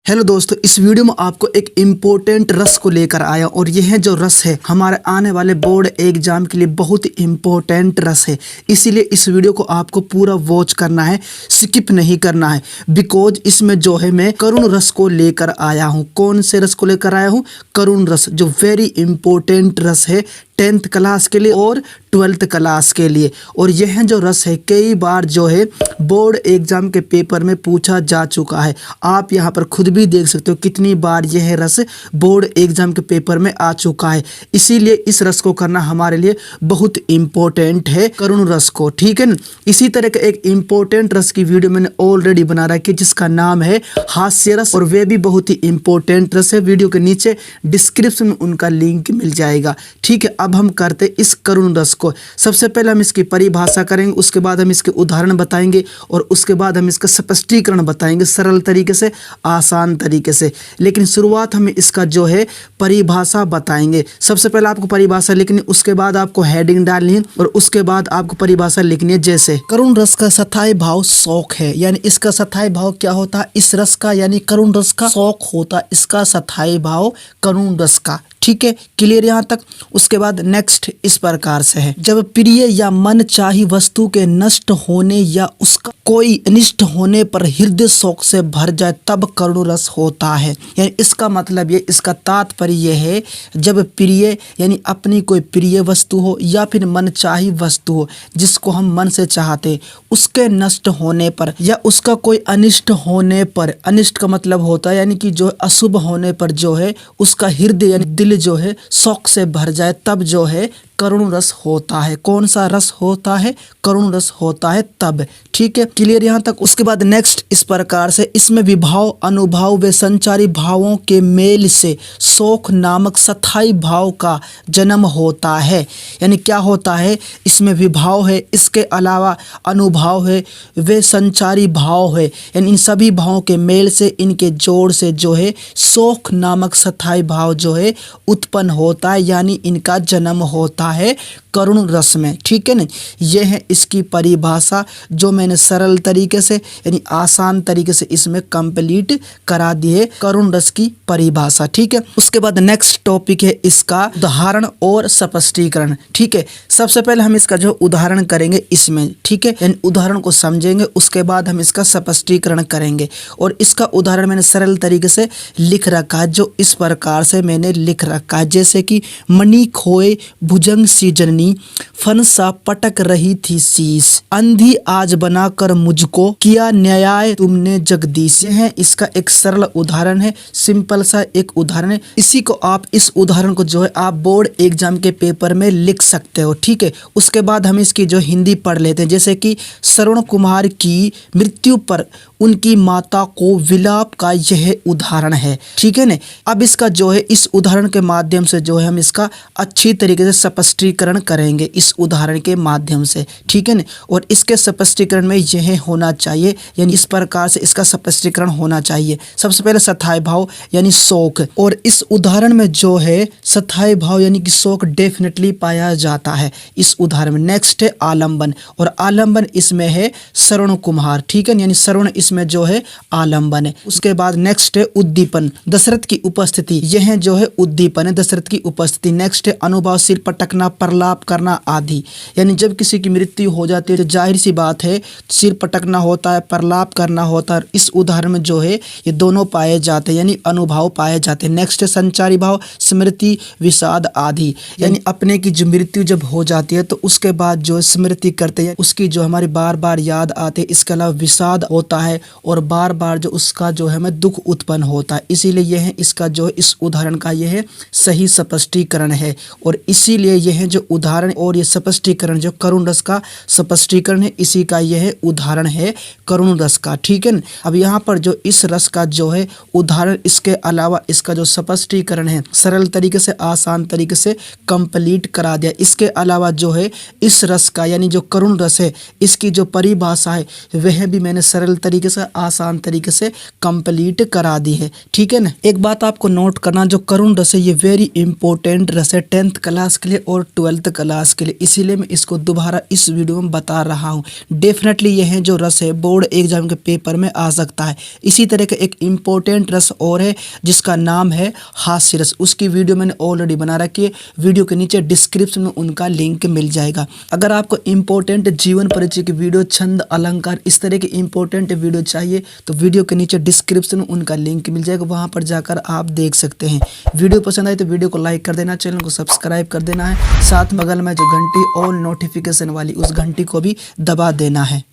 Hello दोस्तों, इस video में आपको एक इम्पोर्टेंट रस को लेकर आया और यह जो रस है हमारे आने वाले बोर्ड एग्जाम के लिए बहुत ही इम्पोर्टेंट रस है। इसीलिए इस वीडियो को आपको पूरा वॉच करना है, स्किप नहीं करना है। बिकॉज इसमें जो है मैं करुण रस को लेकर आया हूँ। कौन से रस को लेकर आया हूँ? करुण रस, जो वेरी इम्पोर्टेंट रस है 10th क्लास के लिए और 12th क्लास के लिए। और यह जो रस है कई बार जो है बोर्ड एग्जाम के पेपर में पूछा जा चुका है। आप यहाँ पर खुद भी देख सकते हो कितनी बार यह रस बोर्ड एग्जाम के पेपर में आ चुका है। इसीलिए इस रस को करना हमारे लिए बहुत इम्पोर्टेंट है, करुण रस को, ठीक है ना। इसी तरह का एक इम्पोर्टेंट रस की वीडियो मैंने ऑलरेडी बना रखी है जिसका नाम है हास्य रस, और वे भी बहुत ही इम्पोर्टेंट रस है। वीडियो के नीचे डिस्क्रिप्शन में उनका लिंक मिल जाएगा, ठीक है। अब हम करते इस करुण रस को। सबसे पहले हम इसकी परिभाषा करेंगे, उसके बाद हम इसके उदाहरण बताएंगे और उसके बाद हम इसका स्पष्टीकरण बताएंगे सरल तरीके से, आसान तरीके से। लेकिन शुरुआत हम इसका जो है परिभाषा बताएंगे। सबसे पहले आपको परिभाषा लिखनी, उसके बाद आपको हेडिंग डालनी है और उसके बाद आपको परिभाषा लिखनी है। जैसे करुण रस का स्थायी भाव शौक है, यानी इसका स्थायी भाव क्या होता है? इस रस का यानी करुण रस का शौक होता है, इसका स्थायी भाव करुण रस का, ठीक है। क्लियर यहाँ तक? उसके बाद नेक्स्ट इस प्रकार से है, जब प्रिय या मन चाही वस्तु के नष्ट होने या उसका कोई अनिष्ट होने पर हृदय शोक से भर जाए तब करुण रस होता है। यानी इसका मतलब ये, इसका तात्पर्य ये है, जब प्रिय यानी अपनी कोई प्रिय वस्तु हो या फिर मन चाही वस्तु हो जिसको हम मन से चाहते, उसके नष्ट होने पर या उसका कोई अनिष्ट होने पर, अनिष्ट का मतलब होता है यानी कि जो अशुभ होने पर जो है उसका हृदय यानी दिल जो है शौक से भर जाए, तब जो है करुण रस होता है। कौन सा रस होता है? करुण रस होता है तब, ठीक है। क्लियर यहाँ तक? उसके बाद नेक्स्ट इस प्रकार से, इसमें विभाव, अनुभाव व संचारी भावों के मेल से शोक नामक स्थायी भाव का जन्म होता है। यानी क्या होता है? इसमें विभाव है, इसके अलावा अनुभाव है, वे संचारी भाव है, यानी इन सभी भावों के मेल से, इनके जोड़ से जो है शोक नामक स्थायी भाव जो है उत्पन्न होता है, यानी इनका जन्म होता है करुण रस में, ठीक है ना। यह है इसकी परिभाषा जो मैंने सरल तरीके से यानी आसान तरीके से इसमें कंप्लीट करा दी है, करुण रस की परिभाषा, ठीक है। उसके बाद नेक्स्ट टॉपिक है इसका उदाहरण और स्पष्टीकरण, ठीक है। सबसे पहले हम इसका जो उदाहरण करेंगे इसमें, ठीक है, यानी उदाहरण को समझेंगे, उसके बाद हम इसका स्पष्टीकरण करेंगे। और इसका उदाहरण मैंने सरल तरीके से लिख रखा है, जो इस प्रकार से मैंने लिख रखा है। जैसे कि मणि खोए भुजंग सी जननी, फन सा पटक रही थी शीश, अंधी आज बनाकर मुझको किया न्याय तुमने जगदीश। यह है इसका एक सरल उदाहरण है, सिंपल सा एक उदाहरण है। इसी को आप, इस उदाहरण को जो है आप बोर्ड एग्जाम के पेपर में लिख सकते हो, ठीक है। उसके बाद हम इसकी जो हिंदी पढ़ लेते हैं। जैसे कि श्रवण कुमार की मृत्यु पर उनकी माता को विलाप का यह उदाहरण है, ठीक है ना। अब इसका जो है इस उदाहरण के माध्यम से जो है हम इसका अच्छी तरीके से स्पष्टीकरण करेंगे इस उदाहरण के माध्यम से, ठीक है ना। और इसके स्पष्टीकरण में यह होना चाहिए, यानी इस प्रकार से इसका स्पष्टीकरण होना चाहिए। सबसे पहले स्थायी भाव यानी शोक, और इस उदाहरण में जो है स्थायी भाव यानी कि शोक डेफिनेटली पाया जाता है इस उदाहरण में। नेक्स्ट है आलंबन, और आलंबन इसमें है श्रवण कुमार, ठीक है, यानी श्रवण इसमें जो है आलंबन है। उसके बाद नेक्स्ट है उद्दीपन, दशरथ की उपस्थिति, यह जो है उद्दीपन है, दशरथ की उपस्थिति। नेक्स्ट है अनुभाव, सिर पटकना, प्रलाप करना आदि, यानी जब किसी की मृत्यु हो जाती है तो जाहिर सी बात है सिर पटकना होता है, प्रलाप करना होता है। इस उदाहरण में जो है ये दोनों पाए जाते हैं, यानी अनुभाव पाए जाते हैं। नेक्स्ट है संचारी भाव, स्मृति, विषाद आदि, यानी अपने की जो मृत्यु जब हो जाती है तो उसके बाद जो स्मृति करते हैं, उसकी जो हमारी बार बार याद आते हैं। इसके अलावा विषाद होता है और बार बार जो उसका जो है हमें दुख उत्पन्न होता है। इसीलिए यह है इसका जो इस उदाहरण का यह सही स्पष्टीकरण है, और इसीलिए यह जो उदाहरण और ये स्पष्टीकरण जो करुण रस का स्पष्टीकरण है, इसी का यह उदाहरण है करुण रस का, ठीक है। अब यहाँ पर जो इस रस का जो है उदाहरण, इसके अलावा इसका जो स्पष्टीकरण है सरल तरीके से, आसान तरीके से कंप्लीट करा दिया। इसके अलावा जो है इस रस का यानी जो करुण रस है, इसकी जो परिभाषा है वह भी मैंने सरल तरीके से, आसान तरीके से कंप्लीट करा दी है, ठीक है ना। एक बात आपको नोट करना, जो करुण रस है ये वेरी इंपॉर्टेंट रस है 10th क्लास के लिए और 12th क्लास के लिए, इसीलिए मैं इसको दोबारा इस वीडियो में बता रहा हूँ। डेफिनेटली यह जो रस है बोर्ड एग्जाम के पेपर में आ सकता है। इसी तरह का एक इम्पोर्टेंट रस और है जिसका नाम है हास्य रस। उसकी वीडियो मैंने ऑलरेडी बना रखी है, वीडियो के नीचे डिस्क्रिप्शन में उनका लिंक मिल जाएगा। अगर आपको इम्पोर्टेंट जीवन परिचय की वीडियो, छंद, अलंकार, इस तरह की इम्पोर्टेंट वीडियो चाहिए तो वीडियो के नीचे डिस्क्रिप्शन में उनका लिंक मिल जाएगा, वहां पर जाकर आप देख सकते हैं। वीडियो पसंद आए तो वीडियो को लाइक कर देना, चैनल को सब्सक्राइब कर देना है, साथ बगल में जो घंटी ऑल नोटिफिकेशन वाली उस घंटी को भी दबा देना है।